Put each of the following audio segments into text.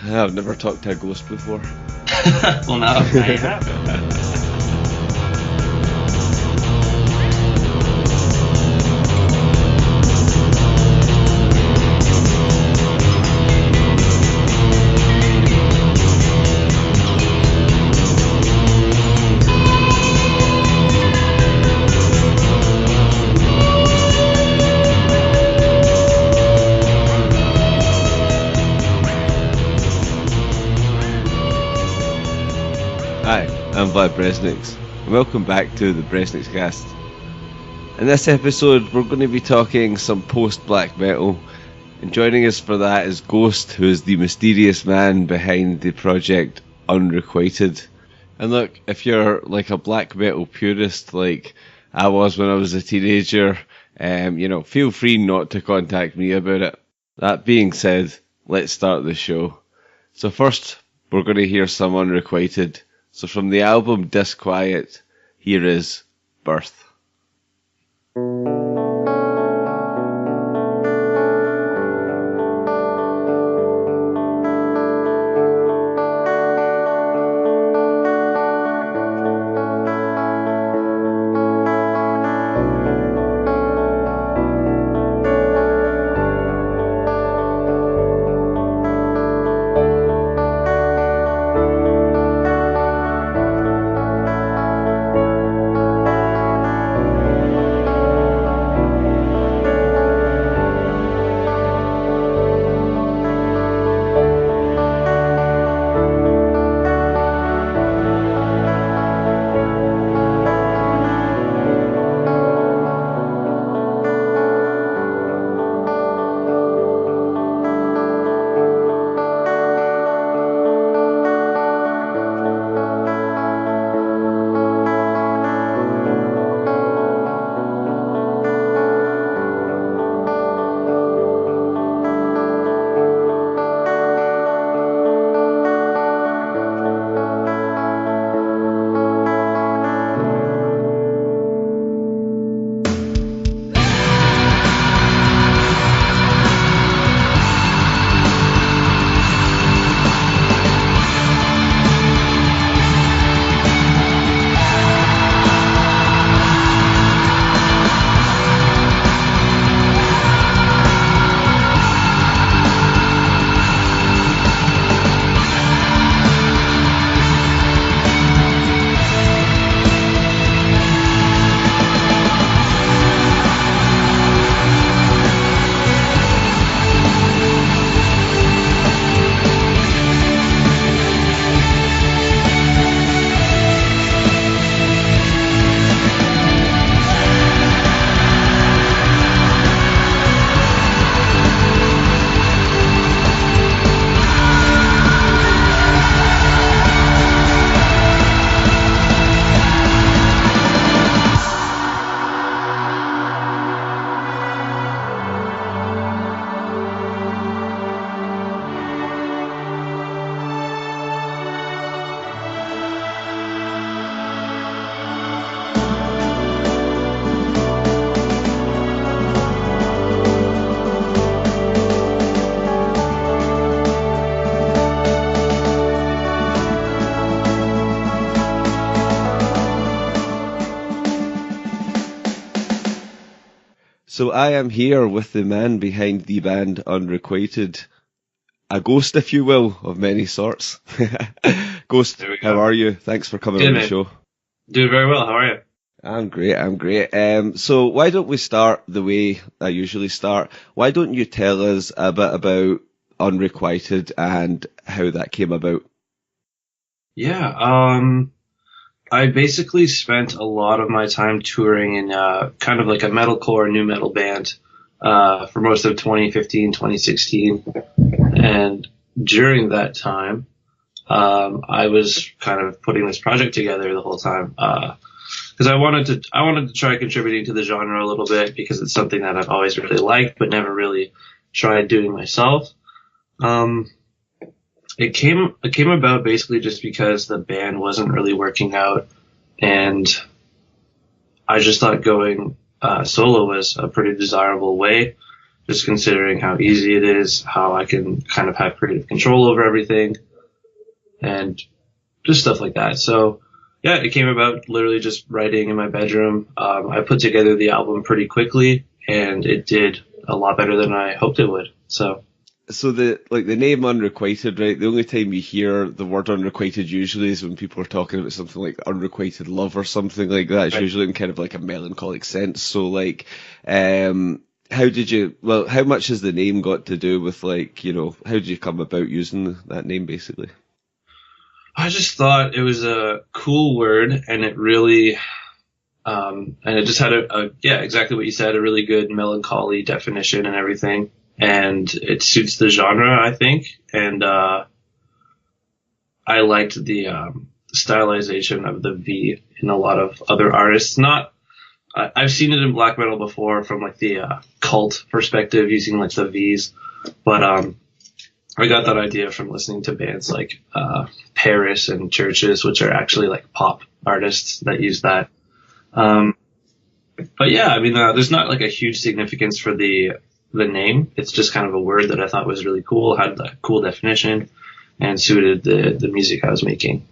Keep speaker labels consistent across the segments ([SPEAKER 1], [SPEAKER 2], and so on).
[SPEAKER 1] I've never talked to a ghost before.
[SPEAKER 2] Well, now you have.
[SPEAKER 1] Hi, I'm Vlad Bresnix, and welcome back to the BresnixCast. In this episode, we're going to be talking some post-black metal, and joining us for that is Ghost, who is the mysterious man behind the project Unreqvited. And look, if you're like a black metal purist like I was when I was a teenager, feel free not to contact me about it. That being said, let's start the show. So first, we're going to hear some Unreqvited. So from the album Disquiet, here is Birth. So I am here with the man behind the band Unreqvited, a ghost, if you will, of many sorts. Ghost, how are you? Thanks for coming on the show.
[SPEAKER 2] Doing very well. How are you?
[SPEAKER 1] I'm great. So why don't we start the way I usually start? Why don't you tell us a bit about Unreqvited and how that came about?
[SPEAKER 2] Yeah, I basically spent a lot of my time touring in kind of like a metalcore new metal band for most of 2015, 2016. And during that time, I was kind of putting this project together the whole time because I wanted to try contributing to the genre a little bit because it's something that I've always really liked but never really tried doing myself. It came about basically just because the band wasn't really working out, and I just thought going solo was a pretty desirable way just considering how easy it is, how I can kind of have creative control over everything, and just stuff like that. So yeah, it came about literally just writing in my bedroom. I put together the album pretty quickly, and it did a lot better than I hoped it would. So
[SPEAKER 1] the name Unrequited, right? The only time you hear the word unrequited usually is when people are talking about something like unrequited love or something like that. It's usually in kind of like a melancholic sense. So like, how much has the name got to do with like, how did you come about using that name basically?
[SPEAKER 2] I just thought it was a cool word, and it really, and it just had exactly what you said, a really good melancholy definition and everything. And it suits the genre, I think. And, I liked the, stylization of the V in a lot of other artists. I've seen it in black metal before from like the cult perspective using like the V's, but I got that idea from listening to bands like Paris and Churches, which are actually like pop artists that use that. But yeah, I mean, there's not like a huge significance for the name. It's just kind of a word that I thought was really cool, had a cool definition, and suited the music I was making.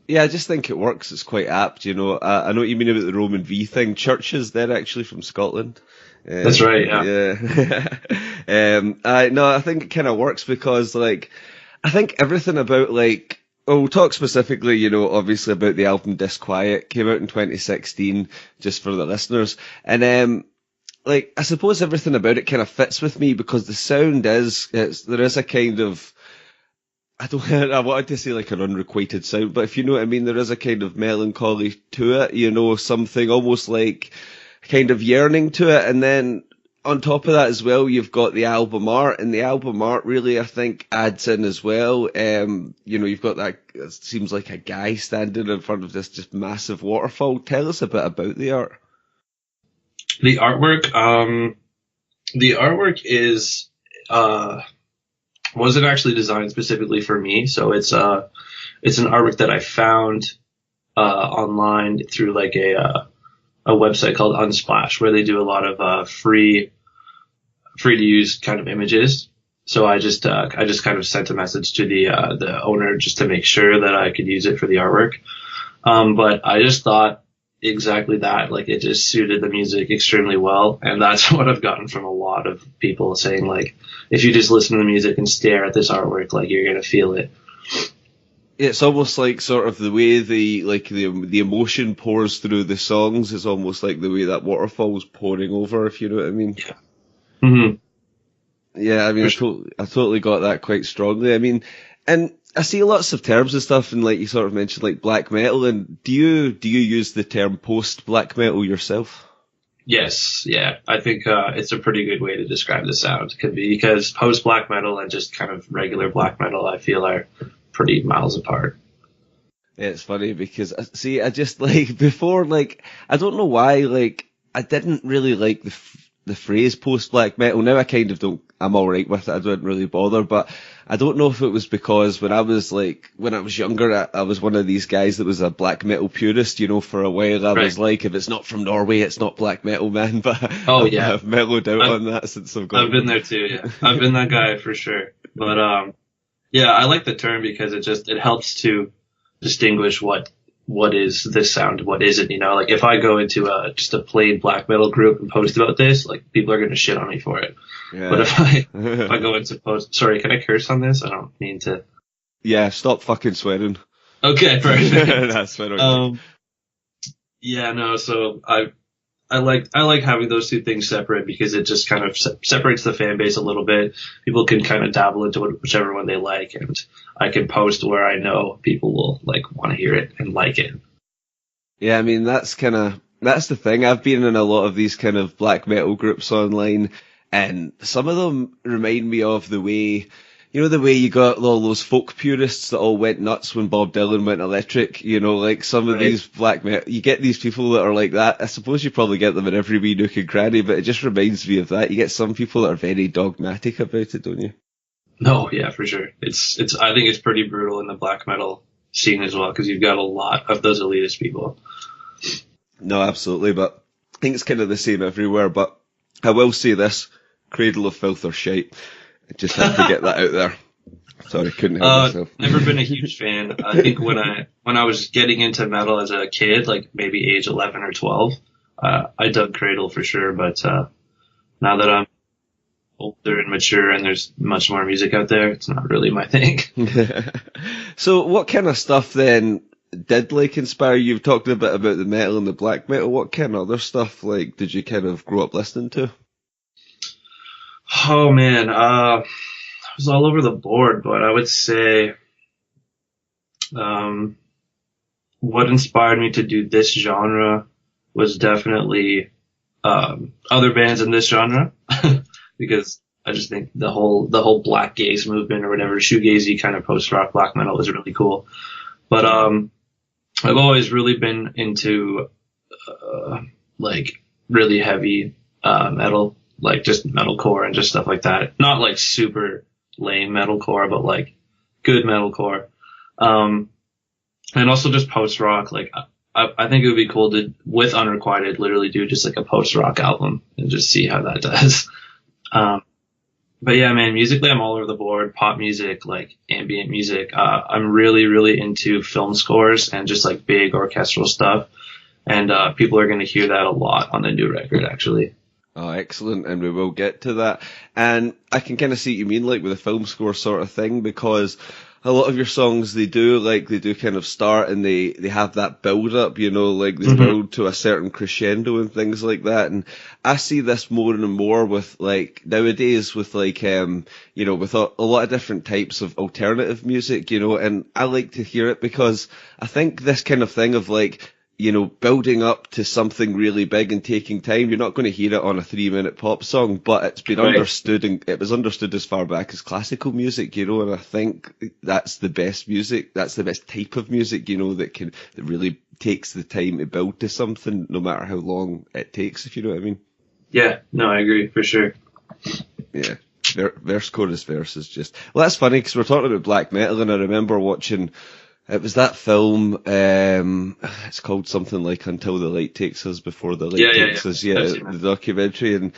[SPEAKER 1] Yeah, I just think it works. It's quite apt, I know what you mean about the Roman V thing. Churches, they're actually from Scotland.
[SPEAKER 2] That's right, yeah.
[SPEAKER 1] No, I think it kind of works because, like, I think everything about, like, we'll talk specifically, obviously about the album Disquiet, came out in 2016, just for the listeners. And, like, I suppose everything about it kind of fits with me because the sound there is a kind of, I wanted to say like an unrequited sound, but if you know what I mean, there is a kind of melancholy to it, something almost like kind of yearning to it. And then on top of that as well, you've got the album art, and the album art really, I think, adds in as well. You've got that, it seems like a guy standing in front of this just massive waterfall. Tell us a bit about the art.
[SPEAKER 2] The artwork is, wasn't actually designed specifically for me. So it's an artwork that I found, online through like a website called Unsplash, where they do a lot of, free to use kind of images. So I just kind of sent a message to the owner just to make sure that I could use it for the artwork. But I just thought exactly that, like it just suited the music extremely well. And that's what I've gotten from a lot of people saying, like, if you just listen to the music and stare at this artwork, like you're going to feel it.
[SPEAKER 1] It's almost like sort of the way the emotion pours through the songs is almost like the way that waterfall's pouring over, if you know what I mean.
[SPEAKER 2] Yeah. Mm-hmm.
[SPEAKER 1] Yeah, I mean, I totally got that quite strongly. I mean, and I see lots of terms and stuff, and like you sort of mentioned, like black metal. And do you use the term post black metal yourself?
[SPEAKER 2] Yes, yeah. I think it's a pretty good way to describe the sound. Could be because post black metal and just kind of regular black metal, I feel, are pretty miles apart.
[SPEAKER 1] Yeah, it's funny because I just like before, like I don't know why, like I didn't really like the phrase post black metal. Now I kind of don't. I'm all right with it. I don't really bother, but I don't know if it was because when I was younger, I was one of these guys that was a black metal purist. For a while I was like, if it's not from Norway, it's not black metal, man. But I've mellowed out on that since I've gone.
[SPEAKER 2] I've been there too. Yeah, I've been that guy for sure. But yeah, I like the term because it helps to distinguish what is this sound, what isn't. Like if I go into just a plain black metal group and post about this, like people are going to shit on me for it. Yeah. But if I go into post, sorry, can I curse on this? I don't mean to.
[SPEAKER 1] Yeah, stop fucking swearing.
[SPEAKER 2] Okay, perfect.
[SPEAKER 1] That's fine.
[SPEAKER 2] Yeah, no. So I like having those two things separate because it just kind of separates the fan base a little bit. People can kind of dabble into whichever one they like, and I can post where I know people will like want to hear it and like it.
[SPEAKER 1] Yeah, I mean that's the thing. I've been in a lot of these kind of black metal groups online, and some of them remind me of the way you got all those folk purists that all went nuts when Bob Dylan went electric, like some of these black metal, you get these people that are like that. I suppose you probably get them in every wee nook and cranny, but it just reminds me of that. You get some people that are very dogmatic about it, don't you?
[SPEAKER 2] No, yeah, for sure. I think it's pretty brutal in the black metal scene as well, because you've got a lot of those elitist people.
[SPEAKER 1] No, absolutely, but I think it's kind of the same everywhere, but I will say this. Cradle of Filth or Shite. I just had to get that out there. Sorry, couldn't help myself.
[SPEAKER 2] Never been a huge fan. I think when I was getting into metal as a kid, like maybe age 11 or 12, I dug Cradle for sure. But now that I'm older and mature and there's much more music out there, it's not really my thing.
[SPEAKER 1] So what kind of stuff then did like inspire you? You've talked a bit about the metal and the black metal. What kind of other stuff like did you kind of grow up listening to?
[SPEAKER 2] Oh man, it was all over the board, but I would say what inspired me to do this genre was definitely other bands in this genre because I just think the whole black gaze movement or whatever, shoegazy kind of post-rock black metal is really cool. But I've always really been into like really heavy metal, like just metalcore and just stuff like that. Not like super lame metalcore, but like good metalcore. And also just post-rock. Like I think it would be cool to, with Unreqvited, literally do just like a post-rock album and just see how that does. But yeah, man, musically I'm all over the board. Pop music, like ambient music. I'm really, really into film scores and just like big orchestral stuff. And people are going to hear that a lot on the new record, actually.
[SPEAKER 1] Oh, excellent, and we will get to that. And I can kind of see what you mean, like with a film score sort of thing, because a lot of your songs, they do kind of start and they have that build up, you know, like they build to a certain crescendo and things like that. And I see this more and more with like nowadays with like, you know, with a lot of different types of alternative music, you know, and I like to hear it because I think this kind of thing of like, you know, building up to something really big and taking time. You're not going to hear it on a 3-minute pop song, but it's been understood, and it was understood as far back as classical music, you know, and I think that's the best music. That's the best type of music, you know, that really takes the time to build to something, no matter how long it takes, if you know what I mean.
[SPEAKER 2] Yeah, no, I agree, for sure.
[SPEAKER 1] Yeah. Verse, chorus, verse is just... Well, that's funny, because we're talking about black metal, and I remember watching... It was that film, it's called something like Until the Light Takes Us, Before the Light Takes Us, the documentary, and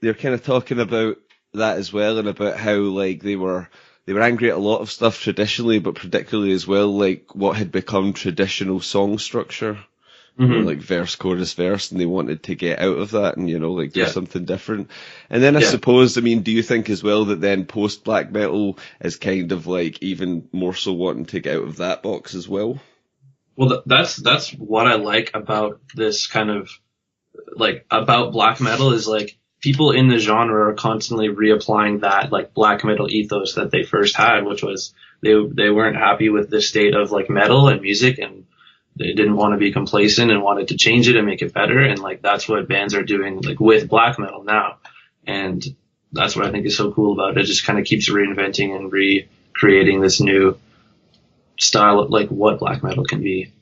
[SPEAKER 1] they're kind of talking about that as well, and about how, like, they were angry at a lot of stuff traditionally, but particularly as well, like, what had become traditional song structure. You know, like verse, chorus, verse, and they wanted to get out of that and, you know, like do something different. And then I suppose, I mean, do you think as well that then post-black metal is kind of like even more so wanting to get out of that box as well?
[SPEAKER 2] Well, that's what I like about this kind of, like, about black metal is like people in the genre are constantly reapplying that like black metal ethos that they first had, which was they weren't happy with the state of like metal and music, and they didn't want to be complacent and wanted to change it and make it better. And like, that's what bands are doing like with black metal now. And that's what I think is so cool about it. It just kind of keeps reinventing and recreating this new style of like what black metal can be.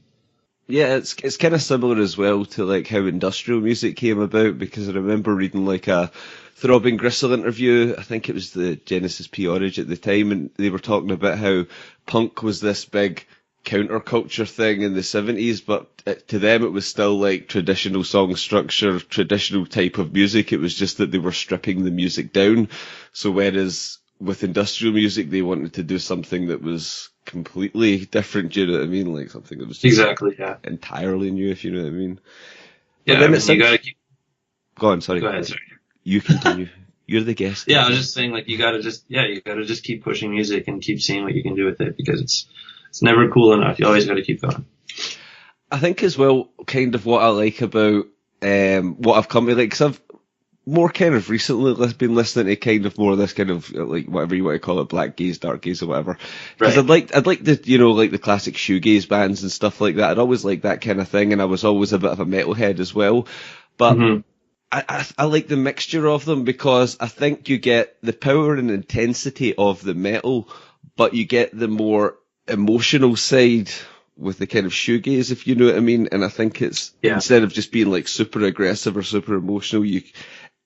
[SPEAKER 1] Yeah, it's kind of similar as well to like how industrial music came about, because I remember reading like a Throbbing Gristle interview. I think it was the Genesis P-Origin at the time, and they were talking about how punk was this big counterculture thing in the 70s, but to them it was still like traditional song structure, traditional type of music. It was just that they were stripping the music down. So whereas with industrial music they wanted to do something that was completely different, do you know what I mean? Like something that was just entirely new, if you know what I mean.
[SPEAKER 2] Yeah,
[SPEAKER 1] but then
[SPEAKER 2] you gotta keep...
[SPEAKER 1] Go on, sorry.
[SPEAKER 2] Go ahead, sorry.
[SPEAKER 1] You continue. You're the guest.
[SPEAKER 2] Yeah, I was just saying, like, you gotta just keep pushing music and keep seeing what you can do with it, because it's never cool enough. You always got to keep going.
[SPEAKER 1] I think as well, kind of what I like about what I've come to like, because I've more kind of recently been listening to kind of more of this kind of like whatever you want to call it, black gaze, dark gaze, or whatever. Because I'd like the, you know, like the classic shoegaze bands and stuff like that. I'd always like that kind of thing, and I was always a bit of a metalhead as well. But I like the mixture of them, because I think you get the power and intensity of the metal, but you get the more emotional side with the kind of shoegaze, if you know what I mean. And I think it's instead of just being like super aggressive or super emotional,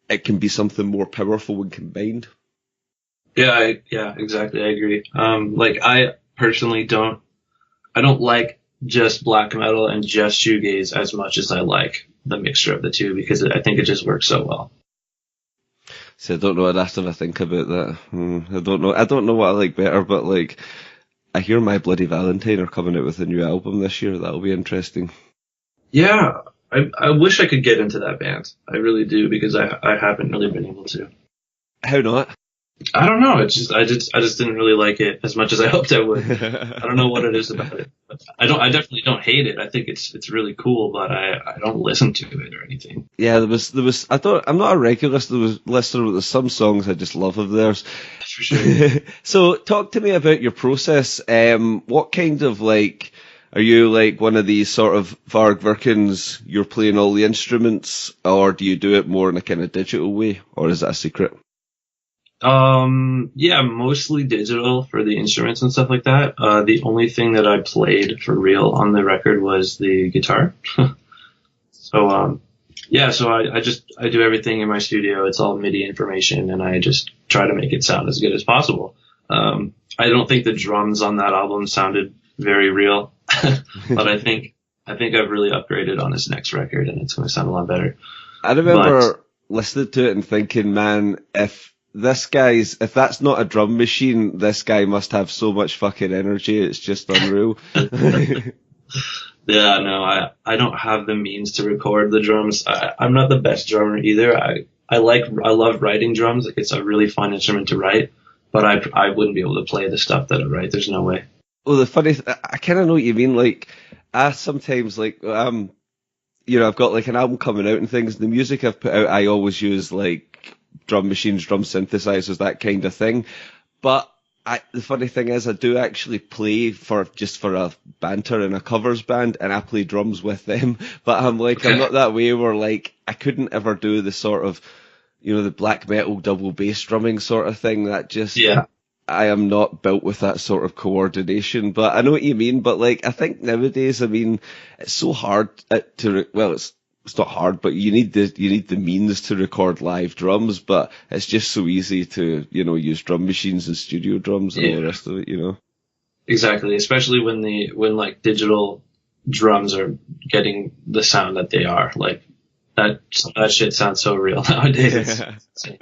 [SPEAKER 1] it can be something more powerful when combined.
[SPEAKER 2] Yeah, exactly. I agree. Like I personally don't like just black metal and just shoegaze as much as I like the mixture of the two, because I think it just works so well.
[SPEAKER 1] So I don't know. I'd have to have a think about that. I don't know. I don't know what I like better, but like, I hear My Bloody Valentine are coming out with a new album this year. That'll be interesting.
[SPEAKER 2] Yeah, I wish I could get into that band. I really do, because I haven't really been able to.
[SPEAKER 1] How not?
[SPEAKER 2] I don't know. It's just I just didn't really like it as much as I hoped I would. I don't know what it is about it. But I definitely don't hate it. I think it's really cool, but I don't listen to it or anything.
[SPEAKER 1] Yeah, there was. I'm not a regular listener, but there's some songs I just love of theirs.
[SPEAKER 2] For sure.
[SPEAKER 1] So, talk to me about your process. What kind of like, are you like one of these sort of Varg Virkens, you're playing all the instruments, or do you do it more in a kind of digital way, or is that a secret?
[SPEAKER 2] Yeah, mostly digital for the instruments and stuff like that. The only thing that I played for real on the record was the guitar. So, yeah, so I do everything in my studio. It's all MIDI information, and I just try to make it sound as good as possible. I don't think the drums on that album sounded very real, but I think I've really upgraded on this next record, and it's going to sound a lot better.
[SPEAKER 1] I remember listening to it and thinking, man, if that's not a drum machine, this guy must have so much fucking energy. It's just unreal.
[SPEAKER 2] Yeah, no, I don't have the means to record the drums. I'm not the best drummer either. I love writing drums. Like, it's a really fun instrument to write, but I wouldn't be able to play the stuff that I write. There's no way.
[SPEAKER 1] Well, I kind of know what you mean. Like, I sometimes like, you know, I've got like an album coming out and things. The music I've put out, I always use like drum machines, drum synthesizers, that kind of thing. But the funny thing is, I do actually play for a banter in a covers band, and I play drums with them. But I'm like, I'm not that way where like, I couldn't ever do the sort of, you know, the black metal double bass drumming sort of thing. That just,
[SPEAKER 2] yeah.
[SPEAKER 1] I am not built with that sort of coordination. But I know what you mean. But like, I think nowadays, I mean, it's so hard it's not hard, but you need the means to record live drums, but it's just so easy to, you know, use drum machines and studio drums and all the rest of it, you know.
[SPEAKER 2] Exactly, especially when like digital drums are getting the sound that they are. Like that shit sounds so real nowadays.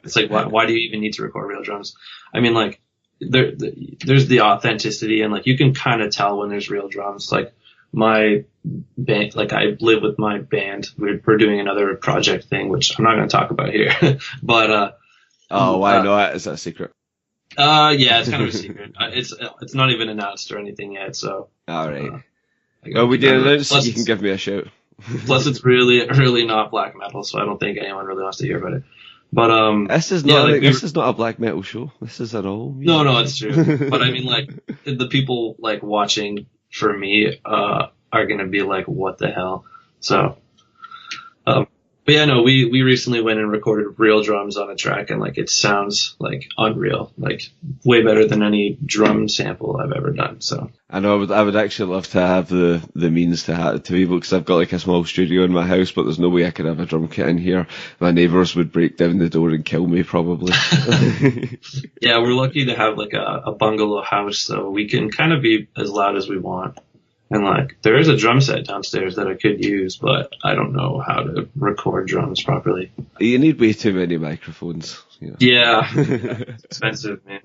[SPEAKER 2] It's like, why do you even need to record real drums? I mean, like there's the authenticity, and like you can kind of tell when there's real drums. Like my band, like I live with my band. We're doing another project thing, which I'm not going to talk about here. But
[SPEAKER 1] why not? Is that a secret?
[SPEAKER 2] Yeah, it's kind of a secret. It's not even announced or anything yet. So
[SPEAKER 1] all right. Oh, we did announce. You can give me a shout.
[SPEAKER 2] Plus, it's really not black metal, so I don't think anyone really wants to hear about it. But
[SPEAKER 1] this is not this is not a black metal show. This is at all.
[SPEAKER 2] No, it's true. But I mean, like the people like watching for me are gonna be like, what the hell? So, but yeah, no, we recently went and recorded real drums on a track, and like it sounds like unreal, like way better than any drum sample I've ever done. So
[SPEAKER 1] I know I would actually love to have the means to be able, because I've got like a small studio in my house, but there's no way I could have a drum kit in here. My neighbours would break down the door and kill me probably.
[SPEAKER 2] Yeah, we're lucky to have like a bungalow house, so we can kind of be as loud as we want. And like, there is a drum set downstairs that I could use, but I don't know how to record drums properly.
[SPEAKER 1] You need way too many microphones. You know.
[SPEAKER 2] Yeah, it's expensive, man.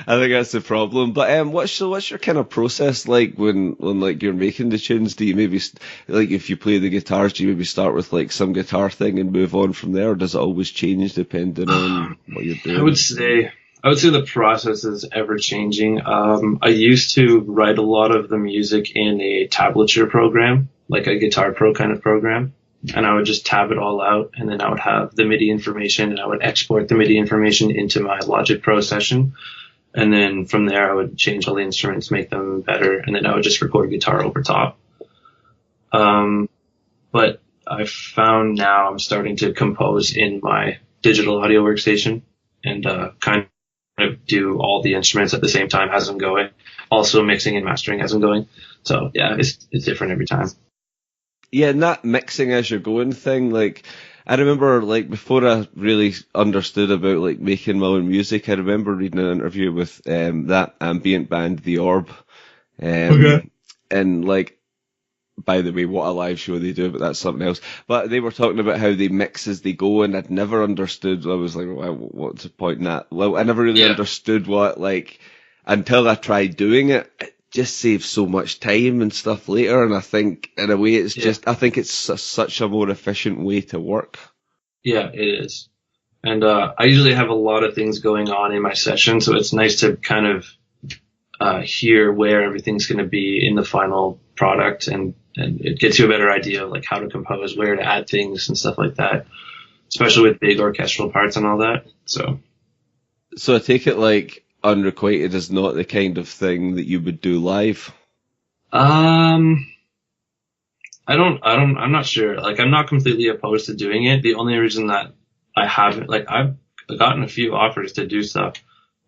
[SPEAKER 1] I think that's the problem. But what's your kind of process like when like you're making the tunes? Do you maybe like, if you play the guitars, do you maybe start with like some guitar thing and move on from there, or does it always change depending on what you're doing?
[SPEAKER 2] I would say the process is ever changing. I used to write a lot of the music in a tablature program, like a Guitar Pro kind of program. And I would just tab it all out, and then I would have the MIDI information, and I would export the MIDI information into my Logic Pro session. And then from there, I would change all the instruments, make them better, and then I would just record guitar over top. But I found now I'm starting to compose in my digital audio workstation, and kind of do all the instruments at the same time as I'm going, also mixing and mastering as I'm going. So yeah, it's different every time.
[SPEAKER 1] Yeah, and that mixing as you're going thing, like, I remember, like, before I really understood about, like, making my own music, I remember reading an interview with that ambient band, The Orb. And, like, by the way, what a live show they do, but that's something else. But they were talking about how they mix as they go, and I'd never understood. I was like, well, what's the point in that? Well, I never really understood what, like, until I tried doing it. It just saves so much time and stuff later, and I think, in a way, it's just, I think it's such a more efficient way to work.
[SPEAKER 2] Yeah, it is. And I usually have a lot of things going on in my session, so it's nice to kind of hear where everything's going to be in the final product, and it gets you a better idea of like how to compose, where to add things and stuff like that, especially with big orchestral parts and all that. So
[SPEAKER 1] I take it like Unrequited is not the kind of thing that you would do live.
[SPEAKER 2] I'm not sure. Like, I'm not completely opposed to doing it. The only reason that I haven't, like, I've gotten a few offers to do stuff,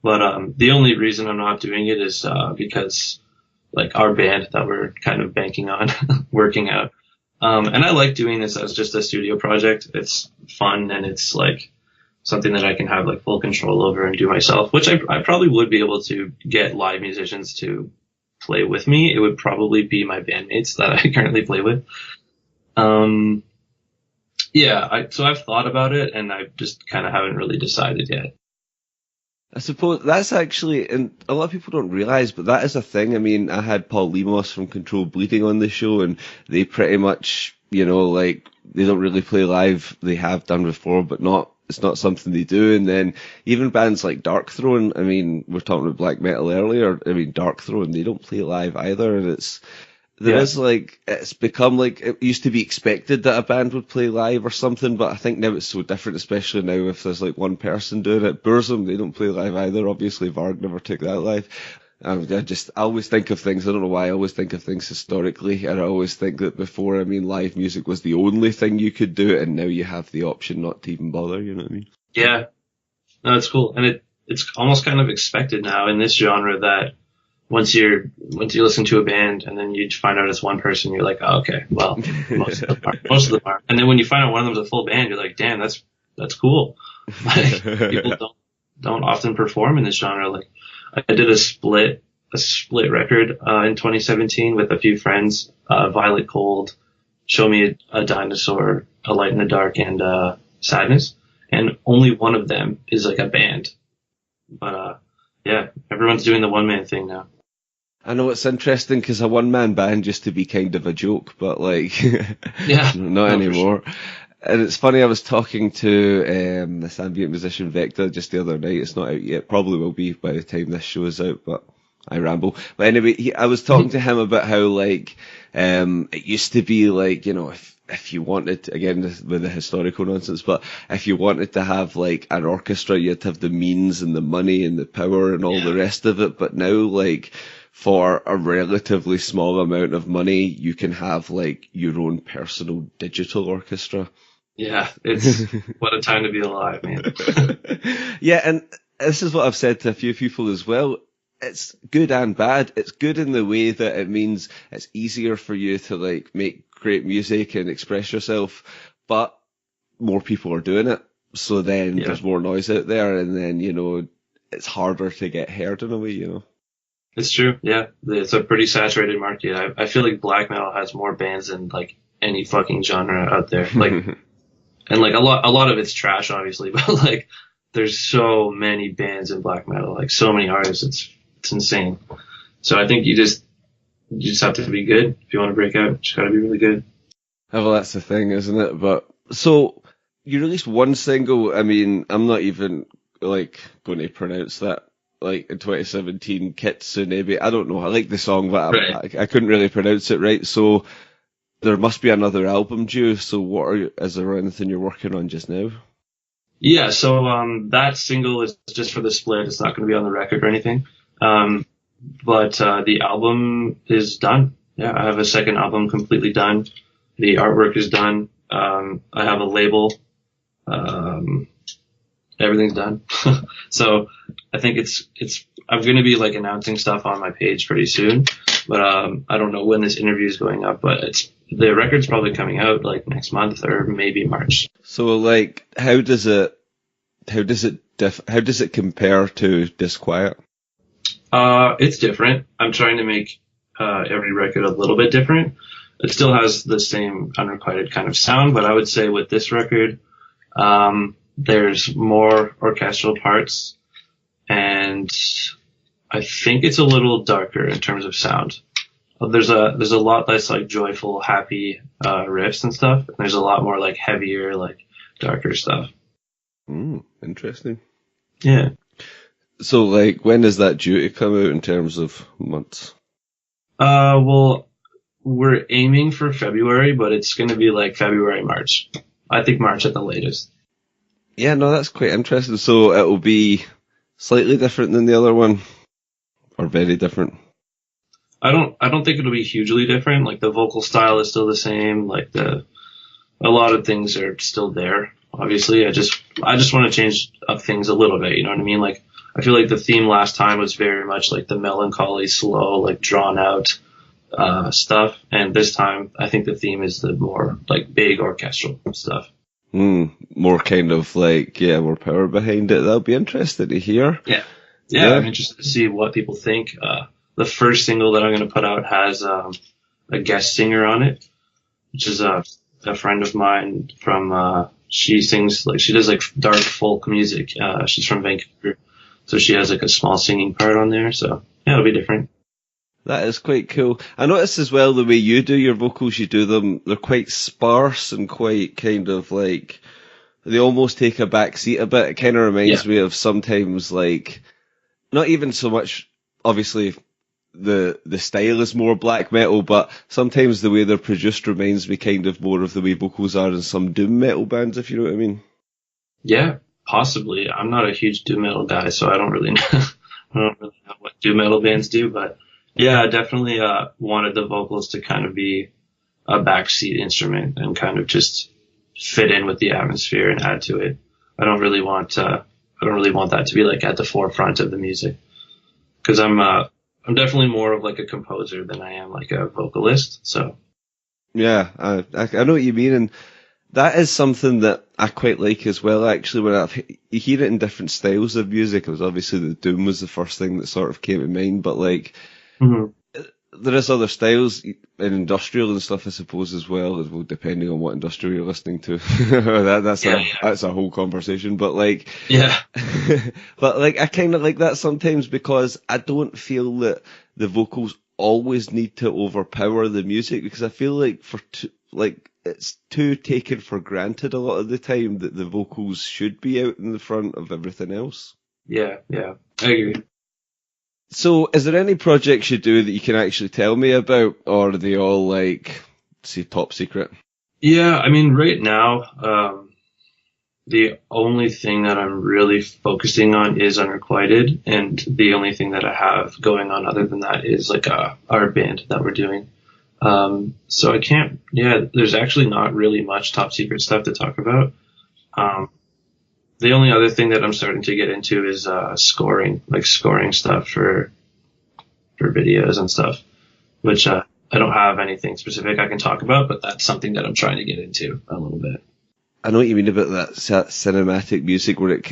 [SPEAKER 2] but the only reason I'm not doing it is because, like, our band that we're kind of banking on working out. And I like doing this as just a studio project. It's fun, and it's like something that I can have like full control over and do myself, which I probably would be able to get live musicians to play with me. It would probably be my bandmates that I currently play with. So I've thought about it, and I just kind of haven't really decided yet.
[SPEAKER 1] I suppose that's actually, and a lot of people don't realise, but that is a thing. I mean, I had Paul Lemos from Control Bleeding on the show, and they pretty much, you know, like, they don't really play live. They have done before, but it's not something they do. And then even bands like Darkthrone, I mean, we were talking about black metal earlier. I mean, Darkthrone, they don't play live either, and is like, it's become like, it used to be expected that a band would play live or something, but I think now it's so different, especially now if there's like one person doing it. Burzum, they don't play live either. Obviously, Varg never took that live. I always think of things, I don't know why, I always think of things historically, and I always think that before, I mean, live music was the only thing you could do, and now you have the option not to even bother, you know what I mean?
[SPEAKER 2] Yeah. No, it's cool. And it's almost kind of expected now in this genre that once you listen to a band and then you find out it's one person, you're like, oh, okay, well, most of them are. And then when you find out one of them's a full band, you're like, damn, that's cool. Like, people don't often perform in this genre. Like, I did a split record in 2017 with a few friends, Violet Cold, Show Me a Dinosaur, A Light in the Dark, and Sadness. And only one of them is like a band. But everyone's doing the one-man thing now.
[SPEAKER 1] I know it's interesting because a one-man band used to be kind of a joke, but like, not anymore. Sure. And it's funny, I was talking to this ambient musician Vector just the other night. It's not out yet, probably will be by the time this show is out, but I ramble. But anyway, I was talking to him about how like it used to be like, you know, if you wanted, again with the historical nonsense, but if you wanted to have like an orchestra, you had to have the means and the money and the power and all the rest of it. But now, like, for a relatively small amount of money, you can have like your own personal digital orchestra.
[SPEAKER 2] Yeah, it's what a time to be alive, man.
[SPEAKER 1] Yeah, and this is what I've said to a few people as well. It's good and bad. It's good in the way that it means it's easier for you to like make great music and express yourself, but more people are doing it. So then there's more noise out there, and then, you know, it's harder to get heard in a way, you know.
[SPEAKER 2] It's true. Yeah. It's a pretty saturated market. I feel like black metal has more bands than like any fucking genre out there. Like, and like a lot of it's trash, obviously, but like there's so many bands in black metal, like so many artists. It's insane. So I think you just have to be good. If you want to break out, you just gotta be really good.
[SPEAKER 1] Well, that's the thing, isn't it? But so you released one single. I mean, I'm not even like going to pronounce that. Like in 2017, Kitsunebe. I don't know. I like the song, but I couldn't really pronounce it right. So there must be another album due. So is there anything you're working on just now?
[SPEAKER 2] Yeah. So that single is just for the split. It's not going to be on the record or anything. But the album is done. Yeah, I have a second album completely done. The artwork is done. I have a label. Everything's done. So I think I'm going to be like announcing stuff on my page pretty soon, but I don't know when this interview is going up, but the record's probably coming out like next month or maybe March.
[SPEAKER 1] So like, how does it compare to Disquiet?
[SPEAKER 2] It's different. I'm trying to make every record a little bit different. it still has the same Unrequited kind of sound, but I would say with this record, there's more orchestral parts, and I think it's a little darker in terms of sound. There's a lot less like joyful, happy riffs and stuff. And there's a lot more like heavier, like darker stuff.
[SPEAKER 1] Interesting.
[SPEAKER 2] Yeah.
[SPEAKER 1] So like, when is that due to come out in terms of months?
[SPEAKER 2] Well, we're aiming for February, but it's going to be like February, March. I think March at the latest.
[SPEAKER 1] Yeah, no, that's quite interesting. So it'll be slightly different than the other one, or very different.
[SPEAKER 2] I don't think it'll be hugely different. Like the vocal style is still the same. Like a lot of things are still there. Obviously, I just want to change up things a little bit. You know what I mean? Like I feel like the theme last time was very much like the melancholy, slow, like drawn out stuff, and this time I think the theme is the more like big orchestral stuff.
[SPEAKER 1] More kind of like, more power behind it. That'll be interesting to hear.
[SPEAKER 2] Yeah. I'm interested to see what people think. The first single that I'm going to put out has a guest singer on it, which is a friend of mine from, she sings, like, she does, like, dark folk music. She's from Vancouver, so she has, like, a small singing part on there, so, yeah, it'll be different.
[SPEAKER 1] That is quite cool. I noticed as well the way you do your vocals, you do them, they're quite sparse and quite kind of like, they almost take a back seat a bit. It kind of reminds me of sometimes like, not even so much, obviously, the style is more black metal, but sometimes the way they're produced reminds me kind of more of the way vocals are in some doom metal bands, if you know what I mean.
[SPEAKER 2] Yeah, possibly. I'm not a huge doom metal guy, so I don't really know what doom metal bands do, but yeah, I definitely wanted the vocals to kind of be a backseat instrument and kind of just fit in with the atmosphere and add to it. I don't really want that to be like at the forefront of the music, because I'm definitely more of like a composer than I am like a vocalist. So
[SPEAKER 1] yeah, I know what you mean, and that is something that I quite like as well. Actually, when you hear it in different styles of music, it was obviously the doom was the first thing that sort of came to mind, but like there is other styles in industrial and stuff, I suppose, as well depending on what industrial you're listening to. That's a whole conversation, but like, but like, I kind of like that sometimes because I don't feel that the vocals always need to overpower the music, because I feel like it's too taken for granted a lot of the time that the vocals should be out in the front of everything else.
[SPEAKER 2] Yeah, I agree.
[SPEAKER 1] So, is there any projects you do that you can actually tell me about, or are they all like, say, top secret?
[SPEAKER 2] Yeah, I mean, right now, the only thing that I'm really focusing on is Unrequited, and the only thing that I have going on other than that is like our band that we're doing. So I can't. Yeah, there's actually not really much top secret stuff to talk about. The only other thing that I'm starting to get into is scoring stuff for videos and stuff, which I don't have anything specific I can talk about, but that's something that I'm trying to get into a little bit.
[SPEAKER 1] I know what you mean about that cinematic music where it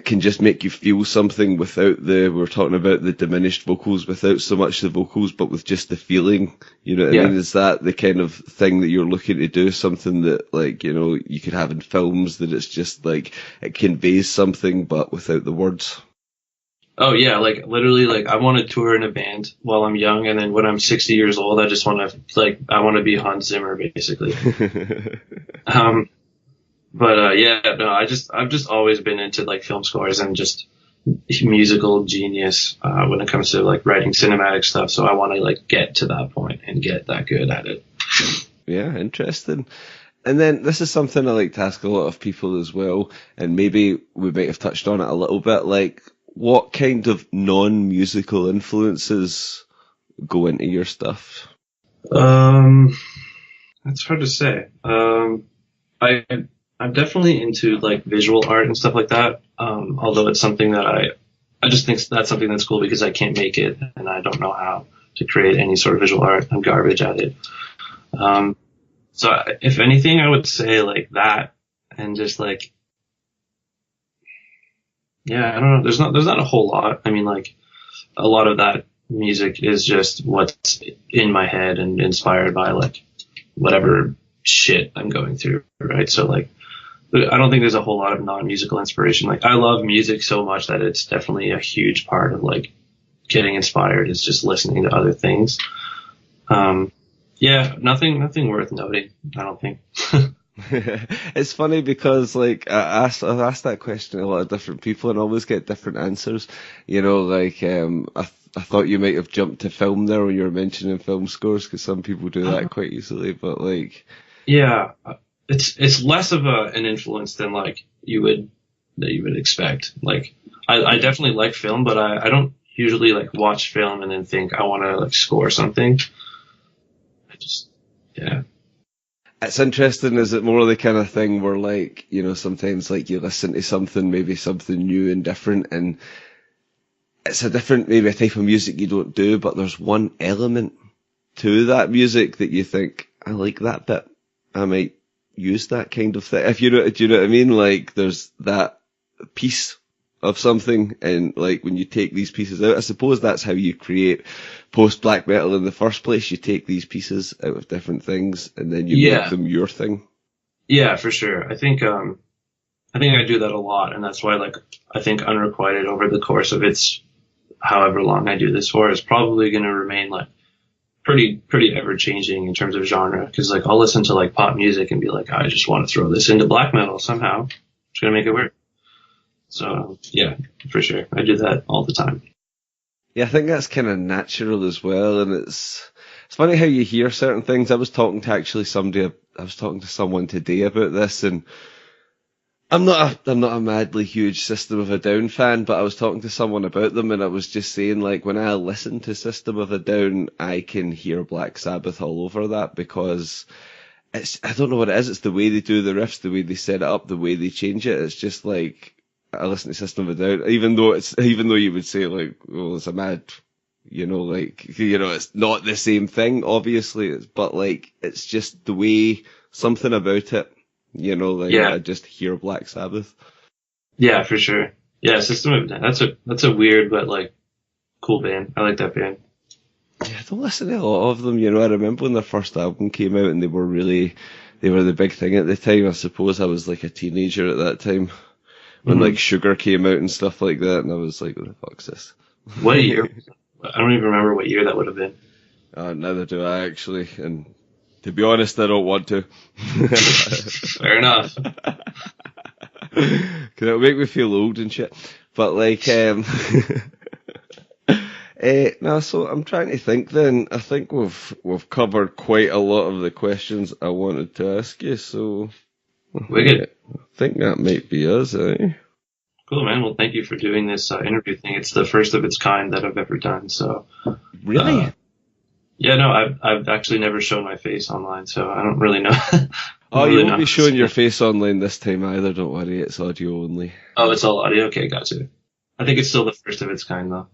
[SPEAKER 1] can just make you feel something without we're talking about the diminished vocals, without so much the vocals, but with just the feeling, you know what I mean? Is that the kind of thing that you're looking to do? Something that, like, you know, you could have in films, that it's just like, it conveys something, but without the words?
[SPEAKER 2] Oh yeah, like literally, like I want to tour in a band while I'm young, and then when I'm 60 years old, I just want to I want to be Hans Zimmer basically. I've just always been into like film scores and just musical genius when it comes to like writing cinematic stuff. So I want to like get to that point and get that good at it.
[SPEAKER 1] Yeah, interesting. And then this is something I like to ask a lot of people as well, and maybe we might have touched on it a little bit, like, what kind of non-musical influences go into your stuff?
[SPEAKER 2] That's hard to say. I'm definitely into like visual art and stuff like that. Although it's something that I just think that's something that's cool because I can't make it and I don't know how to create any sort of visual art. I'm garbage at it. So if anything, I would say like that, and just like, yeah, I don't know. There's not a whole lot. I mean, like a lot of that music is just what's in my head and inspired by like whatever shit I'm going through, right? So like, I don't think there's a whole lot of non-musical inspiration. Like, I love music so much that it's definitely a huge part of like getting inspired is just listening to other things. Yeah, nothing worth noting, I don't think.
[SPEAKER 1] It's funny because like I've asked that question to a lot of different people and always get different answers. You know, like I thought you might have jumped to film there when you were mentioning film scores because some people do that quite easily. But like,
[SPEAKER 2] Yeah, it's less of an influence than like you would expect. Like, I definitely like film, but I don't usually like watch film and then think I want to like score something. I just, yeah.
[SPEAKER 1] it's interesting. Is it more the kind of thing where like, you know, sometimes like you listen to something, maybe something new and different, and it's a different, maybe a type of music you don't do, but there's one element to that music that you think, I like that bit. I might use that kind of thing. If you know, do you know what I mean? Like there's that piece of something, and like when you take these pieces out, I suppose that's how you create post black metal in the first place. You take these pieces out of different things, and then you make them your thing.
[SPEAKER 2] Yeah, for sure. I think I do that a lot, and that's why like I think Unrequited over the course of its however long I do this for is probably going to remain like pretty ever changing in terms of genre. Because like I'll listen to like pop music and be like, I just want to throw this into black metal somehow. It's gonna make it work. So yeah, for sure, I do that all the time.
[SPEAKER 1] Yeah, I think that's kind of natural as well, and it's funny how you hear certain things. I was talking to someone today about this, and I'm not a madly huge System of a Down fan, but I was talking to someone about them, and I was just saying, like, when I listen to System of a Down, I can hear Black Sabbath all over that because I don't know what it is. It's the way they do the riffs, the way they set it up, the way they change it. It's just like, I listen to System of a Down, even though you would say like, well, it's a mad, it's not the same thing, obviously, but like, it's just the way, something about it. I just hear Black Sabbath.
[SPEAKER 2] Yeah, for sure. Yeah, System of Down. That's a weird but like cool band. I like that band.
[SPEAKER 1] Yeah, I don't listen to a lot of them. I remember when their first album came out and they were the big thing at the time. I suppose I was like a teenager at that time when like Sugar came out and stuff like that, and I was like, what the fuck's this?
[SPEAKER 2] What year? I don't even remember what year that would have been.
[SPEAKER 1] Neither do I actually, and to be honest, I don't want to.
[SPEAKER 2] Fair enough.
[SPEAKER 1] Cause it'll make me feel old and shit. But like, no, so I'm trying to think then. I think we've covered quite a lot of the questions I wanted to ask you, so
[SPEAKER 2] Wicked.
[SPEAKER 1] I think that might be us, eh?
[SPEAKER 2] Cool, man. Well, thank you for doing this interview thing. It's the first of its kind that I've ever done, so.
[SPEAKER 1] Really?
[SPEAKER 2] Yeah, no, I've actually never shown my face online, so I don't really know.
[SPEAKER 1] You won't be showing your face online this time either, don't worry, it's audio only.
[SPEAKER 2] Oh, it's all audio? Okay, gotcha. I think it's still the first of its kind, though.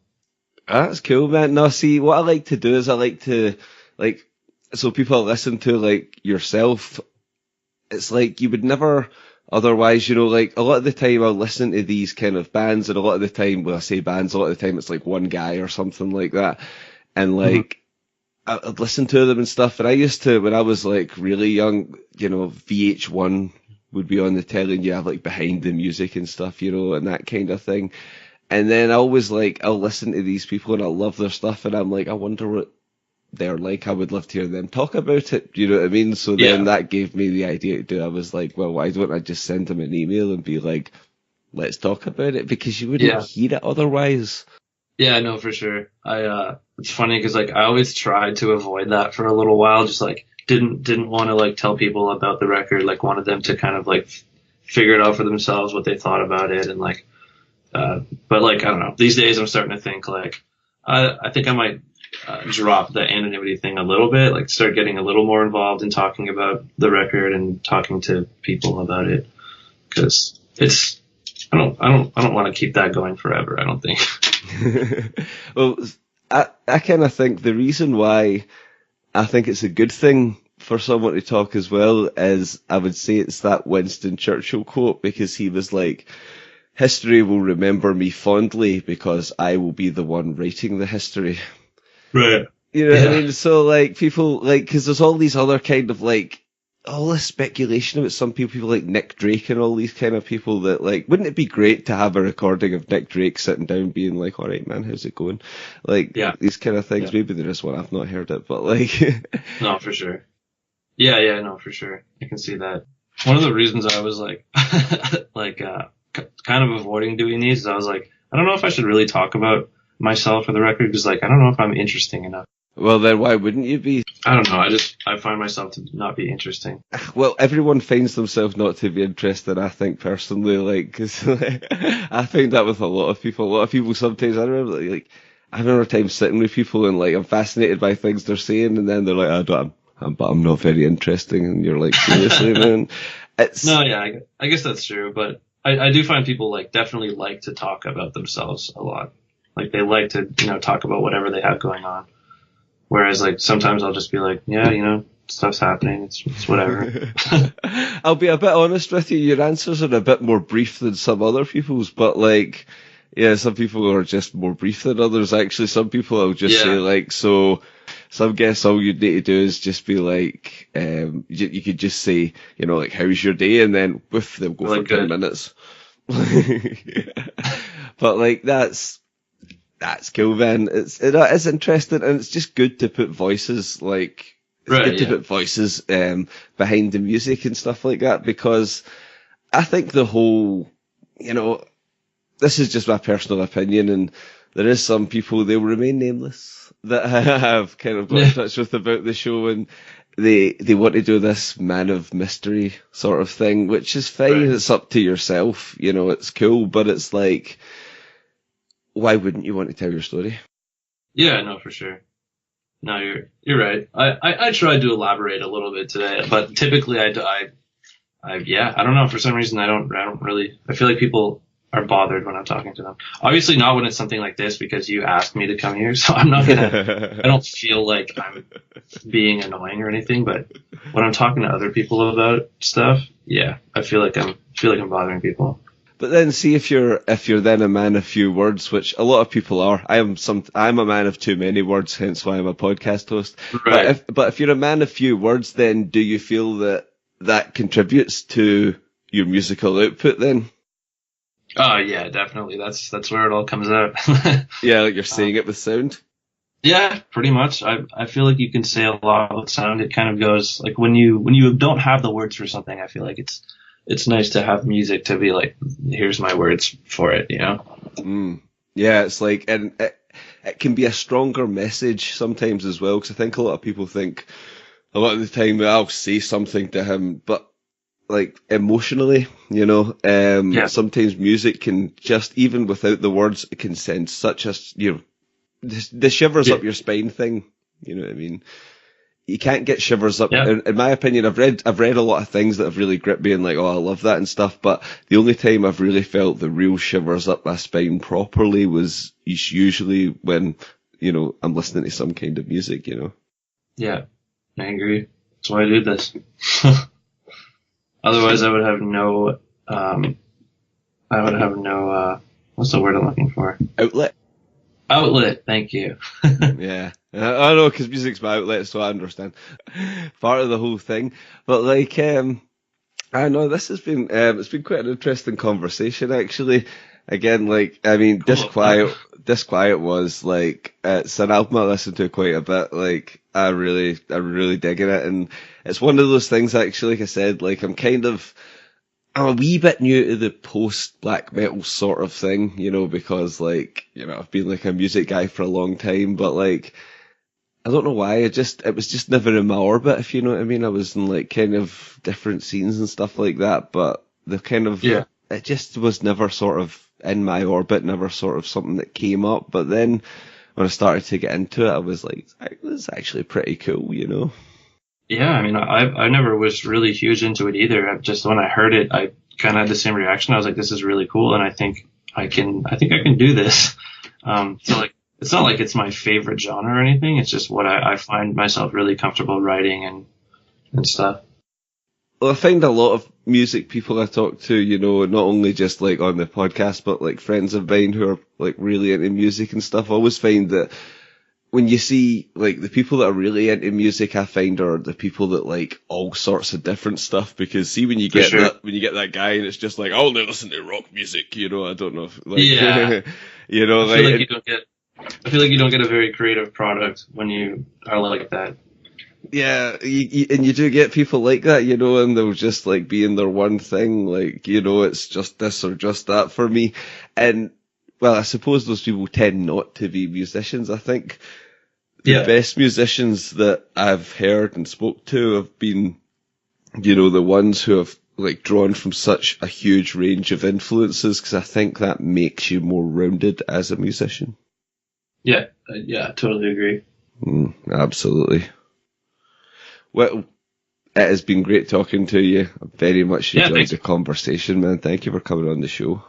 [SPEAKER 1] That's cool, man. No, see, what I like to do is I like to, like, so people listen to, like, yourself. It's like you would never otherwise, like, a lot of the time I'll listen to these kind of bands, and a lot of the time, when I say bands, a lot of the time it's like one guy or something like that. And like, I'd listen to them and stuff, and I used to, when I was like really young, VH1 would be on the telly and you have like behind the music and stuff, and that kind of thing. And then I always I'll listen to these people and I love their stuff, and I'm like, I wonder what they're like. I would love to hear them talk about it. You know what I mean? So then that gave me the idea to do. I was like, well, why don't I just send them an email and be like, let's talk about it, because you wouldn't hear it otherwise. Yeah,
[SPEAKER 2] no, for sure. It's funny because like I always tried to avoid that for a little while, just like didn't want to like tell people about the record, like wanted them to kind of like figure it out for themselves what they thought about it, and like, but like I don't know. These days I'm starting to think like I think I might drop the anonymity thing a little bit, like start getting a little more involved in talking about the record and talking to people about it, because it's I don't want to keep that going forever, I don't think.
[SPEAKER 1] Well, I kind of think the reason why I think it's a good thing for someone to talk as well is, I would say it's that Winston Churchill quote, because he was like, history will remember me fondly because I will be the one writing the history.
[SPEAKER 2] Right.
[SPEAKER 1] You know what I mean? So, like, people, like, because there's all these other kind of, like, all this speculation about some people like Nick Drake and all these kind of people that, like, wouldn't it be great to have a recording of Nick Drake sitting down being like, all right, man, how's it going? Like, these kind of things. Maybe there is one, I've not heard it, but, like...
[SPEAKER 2] No, for sure. Yeah, no, for sure. I can see that. One of the reasons I was, like, kind of avoiding doing these is I was like, I don't know if I should really talk about myself for the record, because, like, I don't know if I'm interesting enough.
[SPEAKER 1] Well, then why wouldn't you be?
[SPEAKER 2] I don't know. I find myself to not be interesting.
[SPEAKER 1] Well, everyone finds themselves not to be interested, I think, personally, like, cause, like, I find that with a lot of people. A lot of people sometimes, I remember times sitting with people and, like, I'm fascinated by things they're saying, and then they're like, but I'm not very interesting, and you're like, seriously, man?
[SPEAKER 2] No, yeah, I guess that's true, but I do find people, like, definitely like to talk about themselves a lot. Like, they like to, talk about whatever they have going on. Whereas, like, sometimes I'll just be like, yeah, stuff's happening. It's whatever.
[SPEAKER 1] I'll be a bit honest with you. Your answers are a bit more brief than some other people's, but, like, yeah, some people are just more brief than others. Actually, some people I'll just say, like, so some guests, all you need to do is just be like, you could just say, like, how's your day? And then, woof, they'll go for 10 minutes. But, like, that's cool, man. It is interesting, and it's just good to put voices, like, to put voices behind the music and stuff like that, because I think the whole, this is just my personal opinion, and there is some people, they will remain nameless, that I have kind of got in touch with about the show, and they want to do this man of mystery sort of thing, which is fine. Right. It's up to yourself, it's cool, but it's like, why wouldn't you want to tell your story?
[SPEAKER 2] Yeah, no, for sure. No, you're right. I tried to elaborate a little bit today, but typically I don't know. For some reason, I don't really, I feel like people are bothered when I'm talking to them. Obviously not when it's something like this, because you asked me to come here, so I'm not gonna, I don't feel like I'm being annoying or anything, but when I'm talking to other people about stuff, yeah, I feel like I'm bothering people.
[SPEAKER 1] But then see if you're then a man of few words, which a lot of people are. I'm a man of too many words, hence why I'm a podcast host. Right. But if you're a man of few words, then do you feel that contributes to your musical output then?
[SPEAKER 2] Oh yeah, definitely. That's where it all comes out.
[SPEAKER 1] Yeah, like you're saying it with sound.
[SPEAKER 2] Yeah, pretty much. I feel like you can say a lot with sound. It kind of goes like when you don't have the words for something, I feel like it's nice to have music to be like, here's my words for it,
[SPEAKER 1] Yeah, it's like, and it can be a stronger message sometimes as well, because I think a lot of people think a lot of the time that I'll say something to him, but like emotionally, sometimes music can just, even without the words, it can send such a, the shivers up your spine thing, you know what I mean? You can't get shivers up. Yeah. In my opinion, I've read a lot of things that have really gripped me and like, oh, I love that and stuff. But the only time I've really felt the real shivers up my spine properly was usually when, I'm listening to some kind of music,
[SPEAKER 2] Yeah, I agree. That's why I do this. Otherwise I would have no, what's the word I'm looking for? Outlet, thank you.
[SPEAKER 1] Yeah, I know, because music's my outlet, so I understand. Part of the whole thing. But like, I know this has been, it's been quite an interesting conversation actually. Again, like, I mean, cool. Disquiet was like, it's an album I listened to quite a bit. Like, I'm really digging it, and it's one of those things actually, like I said, like I'm a wee bit new to the post-black metal sort of thing, because like, I've been like a music guy for a long time, but like, I don't know why, it was just never in my orbit, if you know what I mean. I was in like kind of different scenes and stuff like that, but the kind of, it just was never sort of in my orbit, never sort of something that came up. But then when I started to get into it, I was like, it was actually pretty cool,
[SPEAKER 2] Yeah, I mean, I never was really huge into it either. Just when I heard it, I kind of had the same reaction. I was like, this is really cool, and I think I can do this. So like, it's not like it's my favorite genre or anything. It's just what I find myself really comfortable writing and stuff.
[SPEAKER 1] Well, I find a lot of music people I talk to, not only just like on the podcast, but like friends of mine who are like really into music and stuff, I always find that when you see, like, the people that are really into music, I find, are the people that like all sorts of different stuff. Because see, when you get that guy and it's just like, I'll only listen to rock music, you know, I don't know, you know,
[SPEAKER 2] I feel like you don't get a very creative product when you are like that.
[SPEAKER 1] Yeah, and you do get people like that, you know, and they'll just like be in their one thing, like, you know, it's just this or just that for me. And, well, I suppose those people tend not to be musicians. I think the best musicians that I've heard and spoke to have been, you know, the ones who have like drawn from such a huge range of influences, because I think that makes you more rounded as a musician.
[SPEAKER 2] Yeah, totally agree.
[SPEAKER 1] Absolutely. Well, it has been great talking to you. I very much enjoyed the conversation, man. Thank you for coming on the show.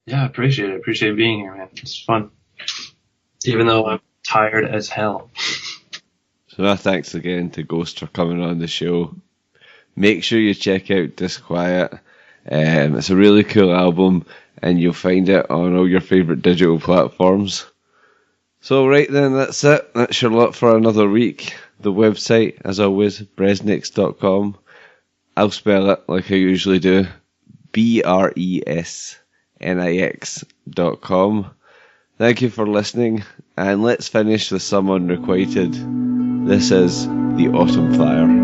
[SPEAKER 2] Yeah, I appreciate it. I appreciate being here, man. It's fun. Even though I'm tired as hell.
[SPEAKER 1] So thanks again to Ghost for coming on the show. Make sure you check out Disquiet. It's a really cool album, and you'll find it on all your favourite digital platforms. So right then, that's it. That's your lot for another week. The website, as always, BresnixCast.com. I'll spell it like I usually do. BresnixCast.com. Thank you for listening, and let's finish with some Unrequited. This is The Autumn Fire.